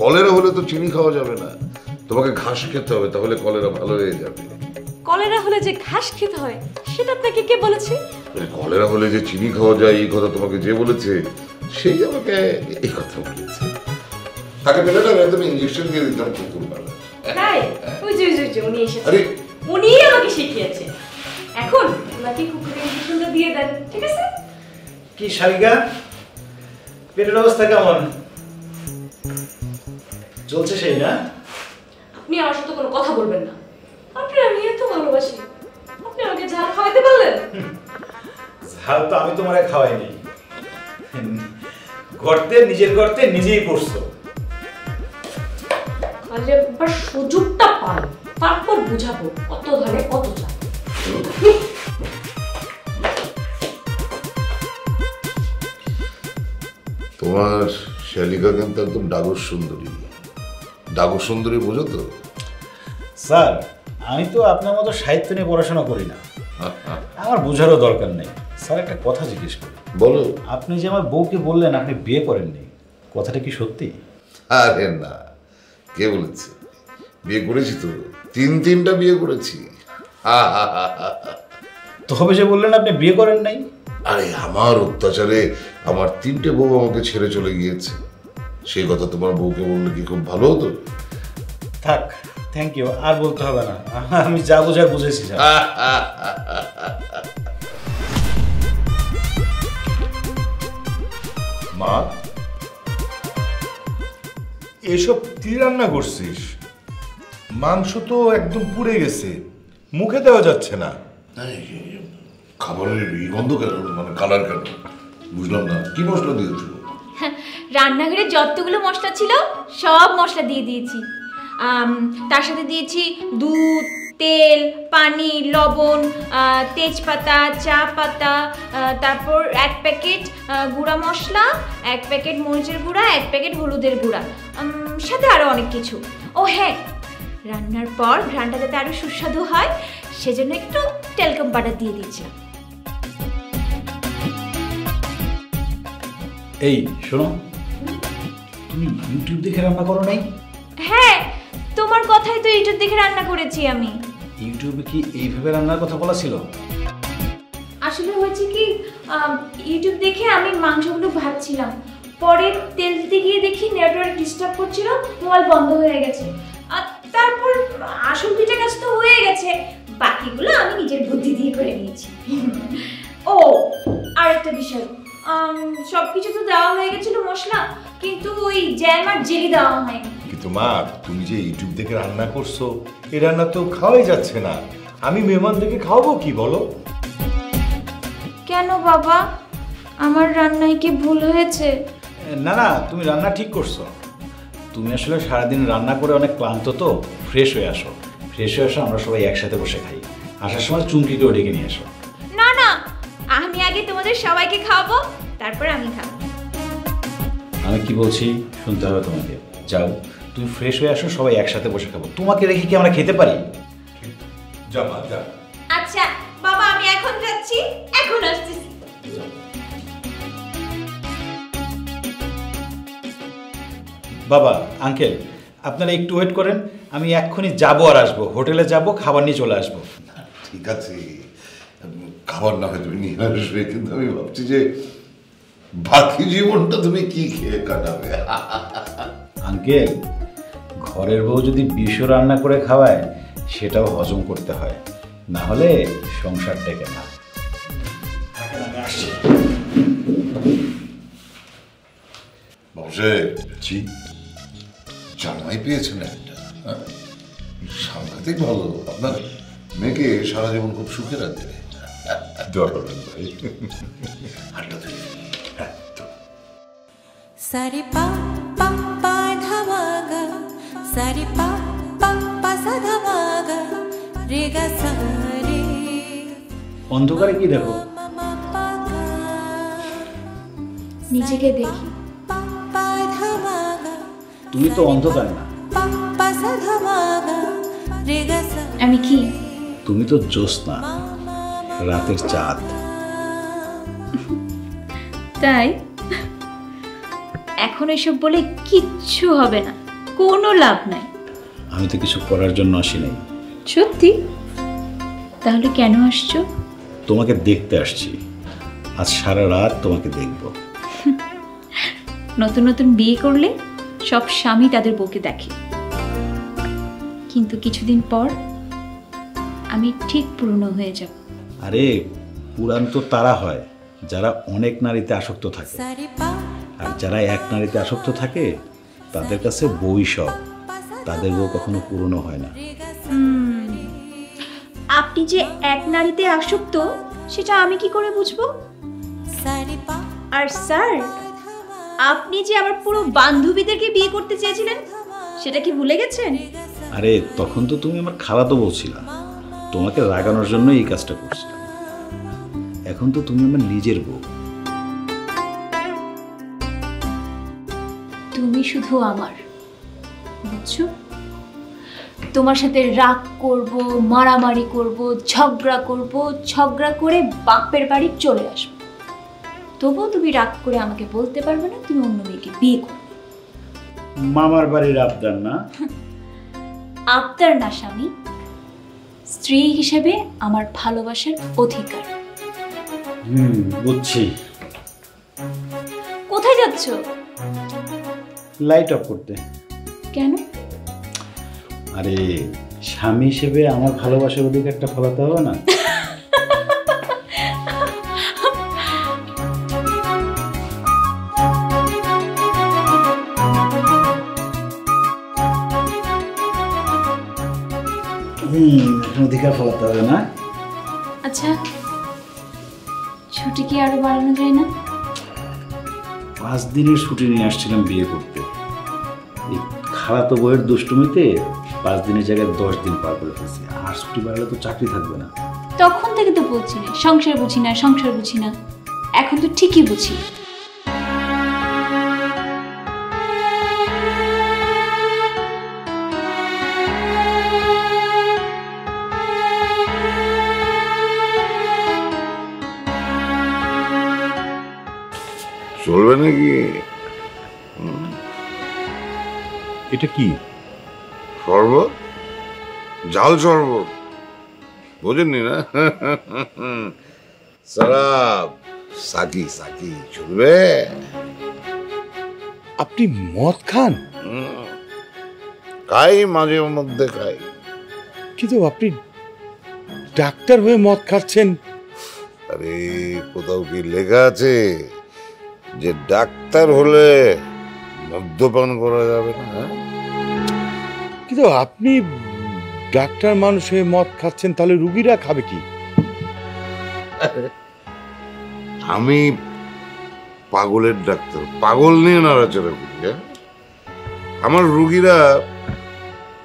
কলেরা হলে তো চিনি খাওয়া যাবে না, তোমাকে ঘাস খেতে হবে, তাহলে কলেরা ভালো হয়ে যাবে। কলেরা হলে যে ঘাস খেতে হয় সেটা আপনাকে কে বলেছে? কলেরা হলে যে চিনি খাওয়া যায় এই কথা তোমাকে যে বলেছে সেই আমাকে এই কথা বলেছে। তাকে পেলে না আমি ইঞ্জেকশন দিয়ে দিতাম কুকুর পালা। তাই ওই যে উনি এসেছেন, আরে উনি আমাকে শিখিয়েছে। এখন ওনাকে কুকুরের ইঞ্জেকশনটা দিয়ে দেন, ঠিক আছে? কি শালিকা, পেটের অবস্থা কেমন চলছে? সেই না, আপনি আমার সাথে কোনো কথা বলবেন না। আপনি আমি এত ভালোবাসি, আপনি আমাকে ঝাল খাওয়াতে পারলেন? ঝাল তো আমি তোমারে খাওয়াইনি, গর্তে নিজের গর্তে নিজেই পড়ছো। তাহলে একবার সুযোগটা পান, তারপর বুঝাবো কত ধারে কত চাল। তোমার শালিকা কিন্তু একদম ডাগর সুন্দরী। ডাগর সুন্দরী বোঝো তো? স্যার আমি তো আপনার মতো সাহিত্য নিয়ে পড়াশোনা করি না, আমার বোঝারও দরকার নেই। স্যার একটা কথা জিজ্ঞেস করি। বলো। আপনি যে আমার বউকে বললেন আপনি বিয়ে করেননি, কথাটা কি সত্যি? আরে না, কে বলেছে? বিয়ে করেছি তো, তিনটা বিয়ে করেছি। তবে যে বললেন আপনি বিয়ে করেন নাই। আরে আমার অত্যাচারে আমার 3টে বউ আমাকে ছেড়ে চলে গিয়েছে। সেই কথা তোমার বউকে বললে কি খুব ভালো হতো? থাক, থ্যাংক ইউ, আর বলতে হবে না, আমি যা বোঝার বুঝেছি। মা, এসব কি রান্না করছিস? মাংস তো একদম পুড়ে গেছে, মুখে দেওয়া যাচ্ছে না। খাবারের গন্ধ কেন, মানে কালার কেন বুঝলাম না। কি মশলা দিয়েছো? রান্নাঘরে যতগুলো মশলা ছিল সব মশলা দিয়ে দিয়েছি। তার সাথে দিয়েছি দুধ, তেল, পানি, লবণ, তেজপাতা, চা পাতা, তারপর 1 প্যাকেট গুঁড়া মশলা, 1 প্যাকেট মরিচের গুঁড়া, 1 প্যাকেট হলুদের গুঁড়া, সাথে আরও অনেক কিছু। ও হ্যাঁ, রান্নার পর ঘ্রাণটা যাতে আরও সুস্বাদু হয় সেজন্য একটু টেলকম বাটার দিয়ে দিয়েছিলাম। এই শোনো, তুমি ইউটিউব দেখে রান্না করো নাই? হ্যাঁ, তোমার কথাই তো ইউটিউব দেখে রান্না করেছি আমি। ইউটিউবে কি এইভাবে রান্নার কথা বলা ছিল? আসলে হয়েছে কি, ইউটিউব দেখে আমি মাংসগুলো ভাজছিলাম, পরে তেল দিতে গিয়ে দেখি নেটওয়ার্ক ডিস্টার্ব করছিল, মোবাইল বন্ধ হয়ে গেছে। আর তারপর আসল পিঠা কাজ তো হয়ে গেছে, বাকিগুলো আমি নিজের বুদ্ধি দিয়ে করে নিয়েছি। ও আর একটা বিষয়, সবকিছু তো দেওয়া হয়ে গেছিল মশলা, কিন্তু ওই জ্যাম আর জেলি দেওয়া হয়নি। কিন্তু মা, তুমি যে ইউটিউব দেখে রান্না করছো, এই রান্না তো খাওয়াই যাচ্ছে না। আমি মেহমানদেরকে খাওয়াবো কি বলো? কেন বাবা, আমার রান্নায় কি ভুল হয়েছে? না না, তুমি রান্না ঠিক করছো। তুমি আসলে সারাদিন রান্না করে অনেক ক্লান্ত, তো ফ্রেশ হয়ে আসো। ফ্রেশ হয়ে আসো, আমরা সবাই একসাথে বসে খাই। আসার সময় চুমকিকেও ডেকে নিয়ে এসো। না না, আমি আগে তোমাদের সবাইকে খাওয়াবো, তারপর আমি খাবো। আমি কি বলছি শুনতে হবে তোমাকে। যাও, তুমি ফ্রেশ হয়ে আসো, সবাই একসাথে বসে খাবো। তোমাকে রেখে কি আমরা খেতে পারি? যা মা, যা। আচ্ছা বাবা, আমি এখন যাচ্ছি, এখন আসতেছি। বাবা, আঙ্কেল, আপনারা একটু ওয়েট করেন, আমি এক্ষুনি যাবো আর আসবো। হোটেলে যাবো, খাবার নিয়ে চলে আসবো। ঠিক আছে, খাবার না হয় তুমি নিয়ে আসবে, কিন্তু আমি ভাবছি যে বাকি জীবনটা তুমি কি খেয়ে কাটাবে। আঙ্কেল, ঘরের বউ যদি বিষ রান্না করে খাওয়ায় সেটাও হজম করতে হয়, না হলে সংসার টেকে না। বসে জি, জামাই পেয়েছেন একটা, সাংঘাতিক ভালো। আপনার মেয়েকে সারা জীবন খুব সুখে রাখবে। দোয়া করবেন ভাই। হাতটা ধরে। सारे पा पा पा धा गा, सारे पा पा पा सा धा गा, रे गा सा रे। অন্ধকারে কি দেখো? নিজেকে দেখি। তুমি তো অন্ধকার না। আমি কি? তুমি তো জ্যোৎস্না, রাতের চাঁদ। তাই এখন এসব বলে কিচ্ছু হবে না, কোনো লাভ নাই। আমি তো কিছু করার জন্য আসি নাই। সত্যি? তাহলে কেন আসছো? তোমাকে দেখতে আসছি। আজ সারা রাত তোমাকে দেখব। নতুন নতুন বিয়ে করলে সব স্বামী তাদের বউকে দেখে, কিন্তু কিছুদিন পর আমি ঠিক পুরনো হয়ে যাব। আরে পুরান তো তারা হয় যারা অনেক নারীতে আসক্ত থাকে, আর যারা এক নারীতে আসক্ত থাকে তাদের কাছে বই সব, তাদের বউ কখনো পুরনো হয় না। আপনি যে এক নারীতে আসক্ত সেটা আমি কি করে বুঝবো? আর স্যার, আপনি যে আমার পুরো বান্ধবীদেরকে বিয়ে করতে চেয়েছিলেন সেটা কি ভুলে গেছেন? আরে তখন তো তুমি আমার খালাতো বউ ছিলা, তোমাকে রাগানোর জন্য এই কাজটা করছিলাম। এখন তো তুমি আমার নিজের বউ। তুমি শুধু আমার, বুঝছো? তোমার সাথে রাগ করব, মারামারি করব, ঝগড়া করে বাপের বাড়ি চলে আসবো। তবুও তুমি রাগ করে আমাকে বলতে পারবে না তুমি অন্য মেয়েকে বিয়ে করবে। মামার বাড়ির আবদার না? আবদার না স্বামী, স্ত্রী হিসেবে আমার ভালোবাসার অধিকার। বুঝছি। কোথায় যাচ্ছ? লাইট অফ করতে। কেন? আরে স্বামী হিসেবে আমার ভালোবাসার অধিকারটা ফলাতে হবে না? অধিকার ফলাতে হবে না? আচ্ছা, ছুটি কি আরো বাড়ানো যায় না? 5 দিনের ছুটি নিয়ে আসছিলাম বিয়ে করতে। এই খালাতো বউয়ের দুষ্টুমিতে 5 দিনের জায়গায় 10 দিন পার করে ফেলছি। আর ছুটি বাড়ালে তো চাকরি থাকবে না। তখন থেকে তো বলছিলে সংসার বুঝি না, এখন তো ঠিকই বুঝি। চলবে নাকি? এটা কি? শরবত, জাল শরবত, বোঝেননি না? সারাপ, সাকি সাকি চলবে? আপনি মদ খান? খাই, মাঝে মধ্যে খাই। কিন্তু আপনি ডাক্তার হয়ে মদ খাচ্ছেন? আরে কোথাও কি লেখা আছে যে ডাক্তার হলে মদ্যপান করা যাবে না? কিন্তু আপনি ডাক্তার মানুষ হয়ে মদ খাচ্ছেন, তাহলে রুগীরা খাবে কি? আমি পাগলের ডাক্তার, পাগল নিয়ে নাড়াচাড়া করি। আমার রুগীরা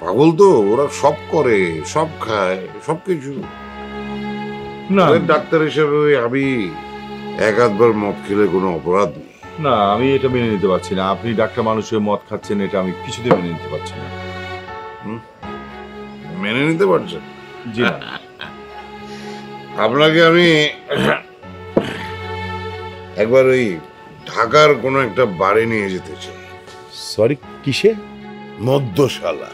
পাগল তো, ওরা সব করে, সব খায়, সবকিছু। না ডাক্তার হিসেবে আমি 1-8 বার মদ খেলে কোনো অপরাধ নেই। না, আমি এটা মেনে নিতে পারছি না। আপনি ডাক্তার মানুষ হয়ে মদ খাচ্ছেন, এটা আমি কিছুতে মেনে নিতে পারছি না। মেনে নিতে পারছেন? জি না। আপনাকে আমি একবার ওই ঢাকার কোনো একটা বাড়ি নিয়ে যেতে চাই। সরি, কিসে? মদ্যশালা।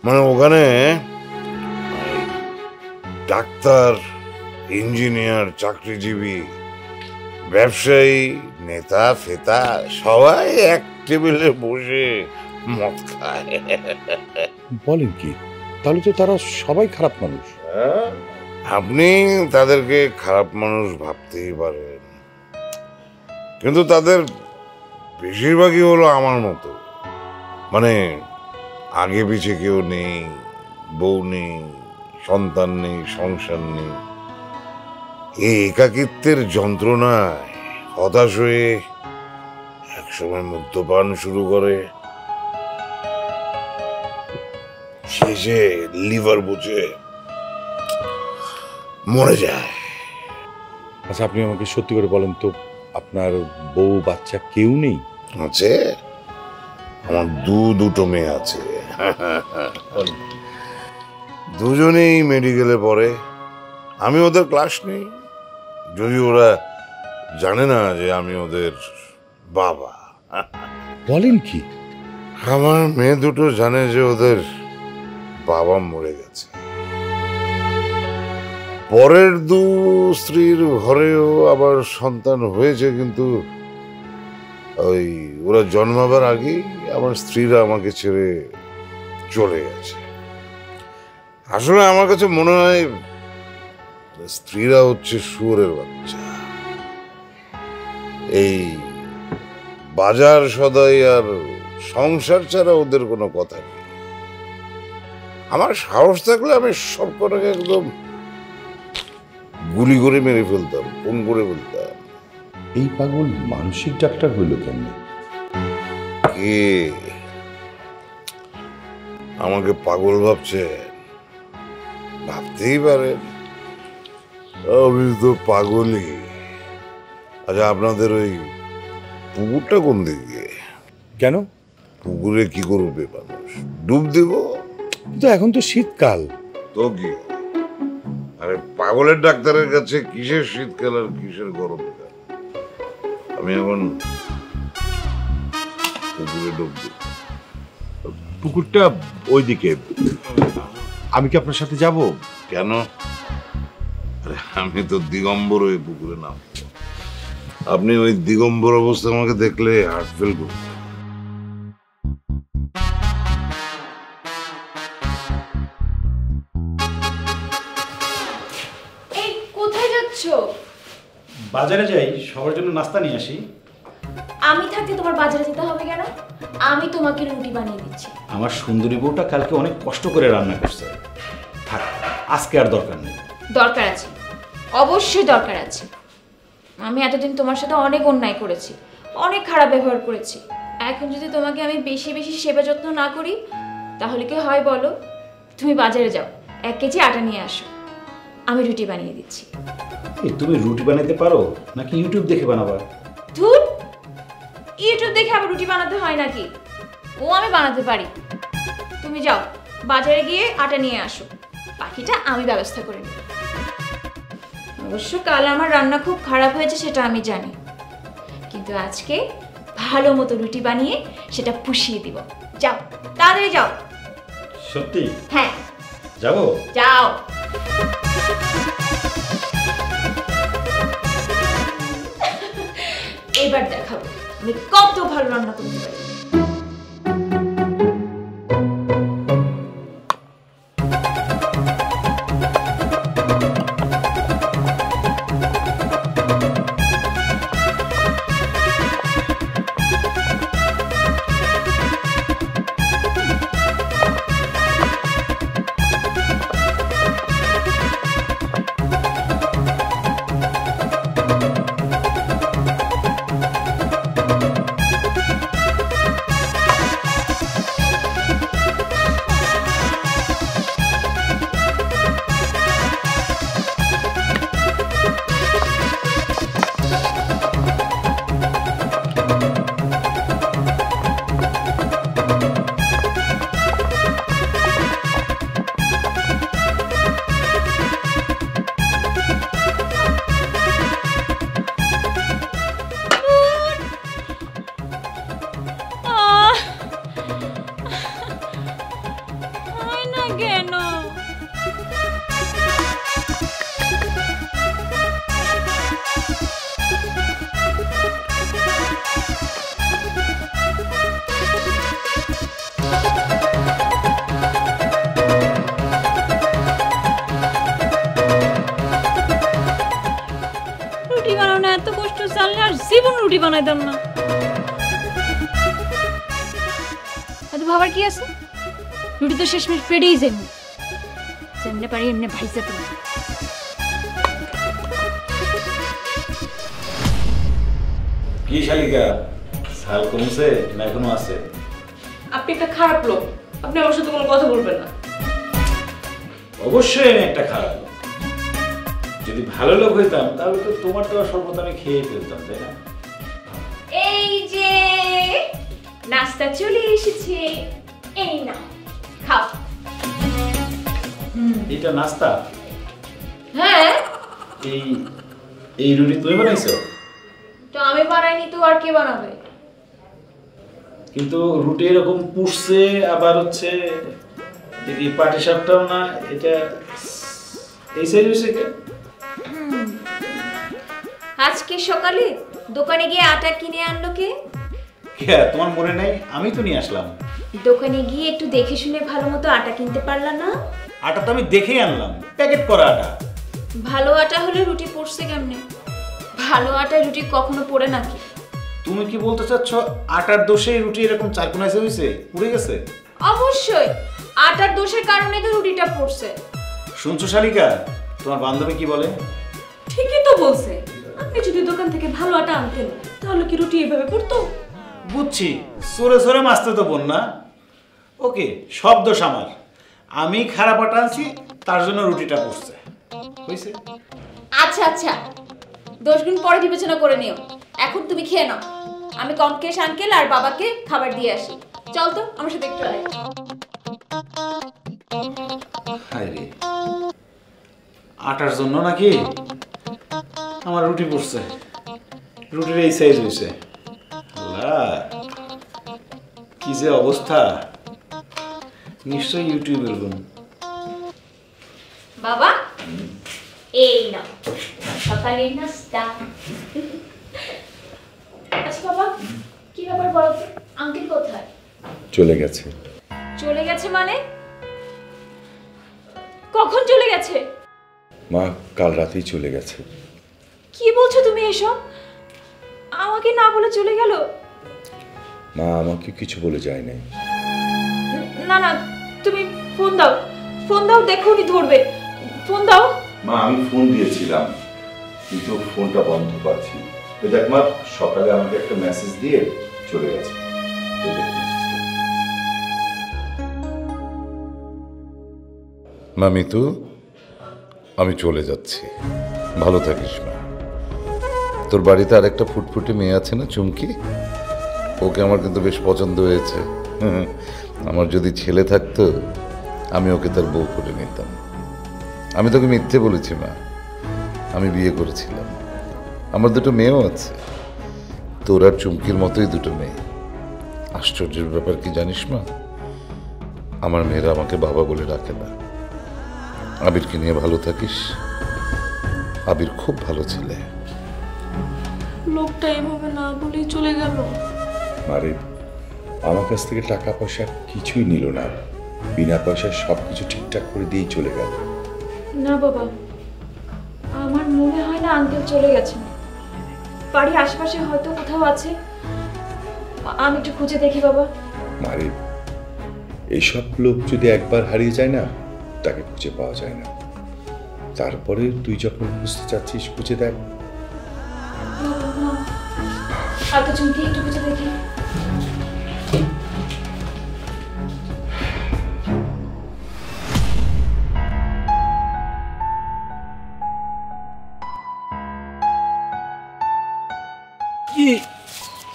মানে ওখানে ডাক্তার, ইঞ্জিনিয়ার, চাকরিজীবী, ব্যবসায়ী, নেতা ফেতা সবাই এক টেবিলে বসে মদ খায়। বলেন কি? তাহলে তো তারা সবাই খারাপ মানুষ। আপনি তাদেরকে খারাপ মানুষ ভাবতেই পারেন, কিন্তু তাদের বেশিরভাগই হলো আমার মতো। মানে আগে পিছে কেউ নেই, বউ নেই, সন্তান নেই, সংসার নেই। এই একাকিত্বের যন্ত্রণায় হতাশ হয়ে একসময় মদ্যপান শুরু করে, শেষে লিভার বুঝে মরে যায়। আচ্ছা, আপনি আমাকে সত্যি করে বলেন তো, আপনার বউ বাচ্চা কেউ নেই? আছে, আমার দুটো মেয়ে আছে। দুজনেই মেডিকেলে পড়ে। আমি ওদের ক্লাস নেই, যদি ওরা জানে না যে আমি ওদের বাবা। বলেন কি? আমার মেয়ে দুটো জানে যে ওদের বাবা মরে গেছে। পরের 2 স্ত্রীর ঘরেও আবার সন্তান হয়েছে, কিন্তু ওই ওরা জন্মাবার আগেই আমার স্ত্রীরা আমাকে ছেড়ে চলে গেছে। আসলে আমার কাছে মনে হয় স্ত্রীরা হচ্ছে শুয়োরের বাচ্চা। এই বাজার সদাই আর সংসার ছাড়া ওদের কোনো কথা নেই। আমার সাহস থাকলে আমি সব কটাকে একদম গুলি করে মেরে ফেলতাম, খুন করে ফেলতাম। এই পাগল মানসিক ডাক্তার হইল কেমনে? কে আমাকে পাগল ভাবছে? ভাবতেই পারেন, আমি তো পাগলই। আচ্ছা, আপনাদের ওই পুকুরটা কোন দিকে? কেন? পুকুরে কি করবে মানুষ? ডুব দেব? কিন্তু এখন তো শীতকাল। তো কি, আরে পাগলের ডাক্তারের কাছে কিসের শীতকাল আর কিসের গরমকাল? আমি এখন পুকুরে ডুব দিই। পুকুরটা ওইদিকে, আমি কি আপনার সাথে যাব? কেন? আরে আমি তো দিগম্বর হয়ে পুকুরে নাম, আপনি ওই দিগম্বর অবস্থা আমাকে দেখলে হার্ট ফেল করবেন। এই কোথায় যাচ্ছো? বাজারে যাই, সবার জন্য নাস্তা নিয়ে আসি। আমি থাকতে তোমার বাজারে যেতে হবে কেন? আমি তোমাকে রুটি বানিয়ে দিচ্ছি। আমার সুন্দরী বউটা কালকে অনেক কষ্ট করে রান্না করছে, থাক আজকে আর দরকার নেই। দরকার আছে, অবশ্যই দরকার আছে। আমি এতদিন তোমার সাথে অনেক অন্যায় করেছি, অনেক খারাপ ব্যবহার করেছি। এখন যদি তোমাকে আমি বেশি বেশি সেবা যত্ন না করি তাহলে কি হয় বলো? তুমি বাজারে যাও, 1 কেজি আটা নিয়ে আসো, আমি রুটি বানিয়ে দিচ্ছি। তুমি রুটি বানাতে পারো নাকি ইউটিউব দেখে বানাবা? ধুর, ইউটিউব দেখে আবার রুটি বানাতে হয় নাকি? ও আমি বানাতে পারি। তুমি যাও বাজারে গিয়ে আটা নিয়ে আসো, বাকিটা আমি ব্যবস্থা করে নেব। অবশ্য কাল আমার রান্না খুব খারাপ হয়েছে সেটা আমি জানি, কিন্তু আজকে ভালো মতো রুটি বানিয়ে সেটা পুষিয়ে দিব। যাও তাড়াতাড়ি যাও। সত্যি? হ্যাঁ যাবো। যাও। এবার দেখাবো আমি কত ভালো রান্না করতে পারি। জীবন রুটি বানাইতাম না। এত ভাবার কি আছে? রুটি তো শেষমেশ পেড়েই যাইব, যেমনে পারি এমনি ভাইসা তুমি। কি শালিকা, সাল কমছে না এখনো আছে? আপনি একটা খারাপ লোক, আপনি আমার সাথে কোনো কথা বলবেন না। অবশ্যই আমি একটা খারাপ লোক। যদি ভালো লোক হইতাম তাহলে তো তোমার দেওয়া শরবত আমি খেয়ে ফেলতাম, তাই না? এই যে নাস্তা চলে এসেছে, এই না খাও। এটা নাস্তা? হ্যাঁ। এই রুটি তুমি বানাইছো? তো আমি বানাইনি তো আর কে বানাবে? কিন্তু রুটি এরকম পুষছে, আবার হচ্ছে যদি পাটি সাপটাও না, এটা এই সাইজ হয়েছে কে? আজকে সকালে দোকানে গিয়ে আটা কিনে আনলো কে? কে? তোমার মনে নাই? আমি তো নিয়ে আসলাম। দোকানে গিয়ে একটু দেখে শুনে ভালো মতো আটা কিনতে পারলা না? আটা তো আমি দেখেই আনলাম, প্যাকেট করা আটা। ভালো আটা হলে রুটি পড়ছে কেমনে? ভালো আটা রুটি কখনো পড়ে নাকি? তুমি কি বলতে চাচ্ছ আটার দোষে রুটি এরকম চারকোনাইছে হইছে, পুড়ে গেছে? অবশ্যই আটার দোষের কারণে তো রুটিটা পড়ছে। শুনছো শালিকা, তোমার বান্ধবী কি বলে? ঠিকই তো বলছে, আপনি যদি দোকান থেকে ভালো আটা আনতেন তাহলে কি রুটি এভাবে পড়তো? বুঝছি, সরে সরে মাসতে তো বোন না। ওকে, সব দোষ আমার, আমি খারাপ আটা আনছি তার জন্য রুটিটা পড়ছে, হইছে? আচ্ছা আচ্ছা, দোষগুণ পরে বিবেচনা করে নিও, এখন তুমি খেয়ে নাও। আমি কমকেশ আঙ্কেল আর বাবাকে খাবার দিয়ে আসি। চল তো আমার সাথে একটু আয়। আরে আটার জন্য নাকি আমার রুটি পড়ছে, রুটির এই সাইজ হয়েছে। আল্লাহ, কি যে অবস্থা, নিশ্চয়ই ইউটিউবের গুণ। বাবা এই নাও সকালের নাস্তা। আচ্ছা বাবা, কি ব্যাপার বলো তো, আঙ্কেল কোথায়? চলে গেছে। চলে গেছে মানে? কখন চলে গেছে? মা কাল রাতেই চলে গেছে। কি বলছো তুমি এসব? আমাকে না বলে চলে গেল? মা আমাকে কিছু বলে যায় নাই। না না, তুমি ফোন দাও, ফোন দাও, দেখো উনি ধরবে, ফোন দাও। মা আমি ফোন দিয়েছিলাম কিন্তু ফোনটা বন্ধ পাচ্ছি। দেখ মা, সকালে আমাকে একটা মেসেজ দিয়ে চলে গেছে। মা মিতু, আমি চলে যাচ্ছি, ভালো থাকিস মা। তোর বাড়িতে আর একটা ফুটফুটে মেয়ে আছে না, চুমকি, ওকে আমার কিন্তু বেশ পছন্দ হয়েছে। আমার যদি ছেলে থাকতো আমি ওকে তার বউ করে নিতাম। আমি তোকে মিথ্যে বলেছি মা, আমি বিয়ে করেছিলাম, আমার দুটো মেয়েও আছে, তোর আর চুমকির মতোই দুটো মেয়ে। আশ্চর্যের ব্যাপার কি জানিস মা, আমার মেয়েরা আমাকে বাবা বলে ডাকে না। আবিরকে নিয়ে ভালো থাকিস, আবির খুব ভালো ছেলে। লোকটা এভাবে না বলেই চলে গেল। আরে আমার কাছ থেকে টাকা পয়সা কিছুই নিল না, বিনা পয়সায় সবকিছু ঠিকঠাক করে দিয়েই চলে গেল। না বাবা, আমার মনে হয় না আঙ্কেল চলে গেছেন, বাড়ির আশেপাশে হয়তো কোথাও আছে, আমি একটু খুঁজে দেখি বাবা। মারে, এইসব লোক যদি একবার হারিয়ে যায় না, তাকে খুঁজে পাওয়া যায় না। তারপরে তুই যখন খুঁজতে চাচ্ছিস খুঁজে দেখ। আর তো চুমকি একটু খুঁজে দেখি। কি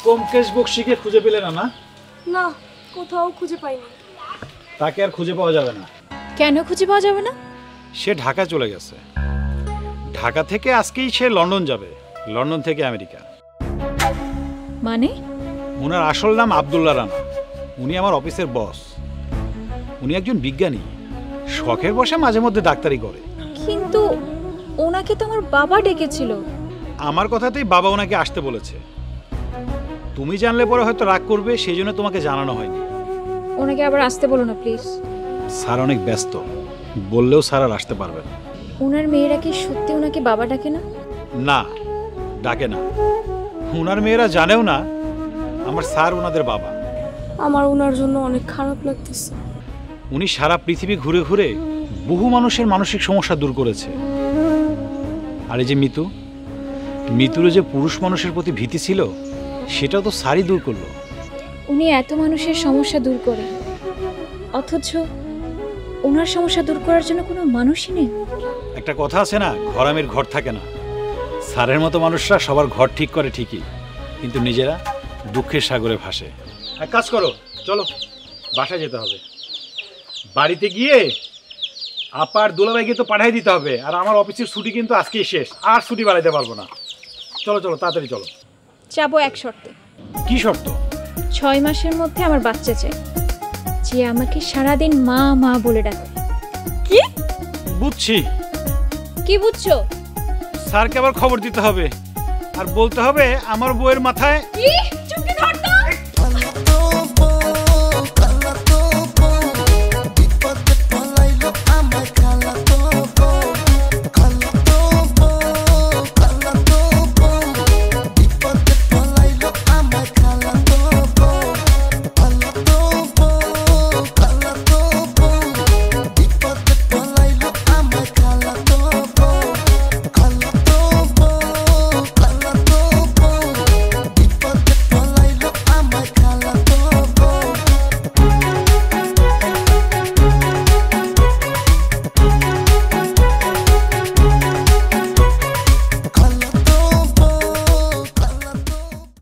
কমকেশ বক্সিকে খুঁজে পেলে না? না, কোথাও খুঁজে পাইনি। তাকে আর খুঁজে পাওয়া যাবে না। কেন খুঁজে পাওয়া যাবে না? সে ঢাকা চলে গেছে, ঢাকা থেকে আজকেই সে লন্ডন যাবে, লন্ডন থেকে আমেরিকা। মানে? ওনার আসল নাম আব্দুল্লাহ রানা, উনি আমার অফিসের বস। উনি একজন বিজ্ঞানী, শখের বসে মাঝে মধ্যে ডাক্তারি করে। কিন্তু ওনাকে তো আমার বাবা ডেকেছিল। আমার কথাতেই বাবা ওনাকে আসতে বলেছে। তুমি জানলে পরে হয়তো রাগ করবে, সেই জন্য তোমাকে জানানো হয়নি। ওনাকে আবার আসতে বলো না প্লিজ। স্যার অনেক ব্যস্ত, বললেও স্যার আর আসতে পারবে না। ওনার মেয়েরা কি সত্যি ওনাকে বাবা ডাকে না? না, ডাকে না। ওনার মেয়েরা জানেও না আমার স্যার ওনাদের বাবা। আমার ওনার জন্য অনেক খারাপ লাগতেছে। উনি সারা পৃথিবী ঘুরে ঘুরে বহু মানুষের মানসিক সমস্যা দূর করেছে। আর এই যে মিতু, মিতুর যে পুরুষ মানুষের প্রতি ভীতি ছিল, সেটাও তো স্যারই দূর করলো। উনি এত মানুষের সমস্যা দূর করে, অথচ ওনার সমস্যা দূর করার জন্য কোনো মানুষই নেই। একটা কথা আছে না, ঘরামের ঘর থাকে না। স্যারের মতো মানুষরা সবার ঘর ঠিক করে ঠিকই, কিন্তু নিজেরা দুঃখের সাগরে ভাসে। এক কাজ করো, চলো বাসায় যেতে হবে। বাড়িতে গিয়ে আপার দুলাভাইকে তো পাঠিয়ে দিতে হবে। আর আমার অফিসের ছুটি কিন্তু আজকেই শেষ, আর ছুটি বাড়াইতে পারবো না। চলো চলো, তাড়াতাড়ি চলো। যাবো এক শর্তে। কি শর্ত? 6 মাসের মধ্যে আমার বাচ্চা চাই, যে আমাকে সারাদিন মা মা বলে ডাকে। কি? বুঝছি। কি বুঝছো? স্যারকে আবার খবর দিতে হবে, আর বলতে হবে আমার বউয়ের মাথায়। কি?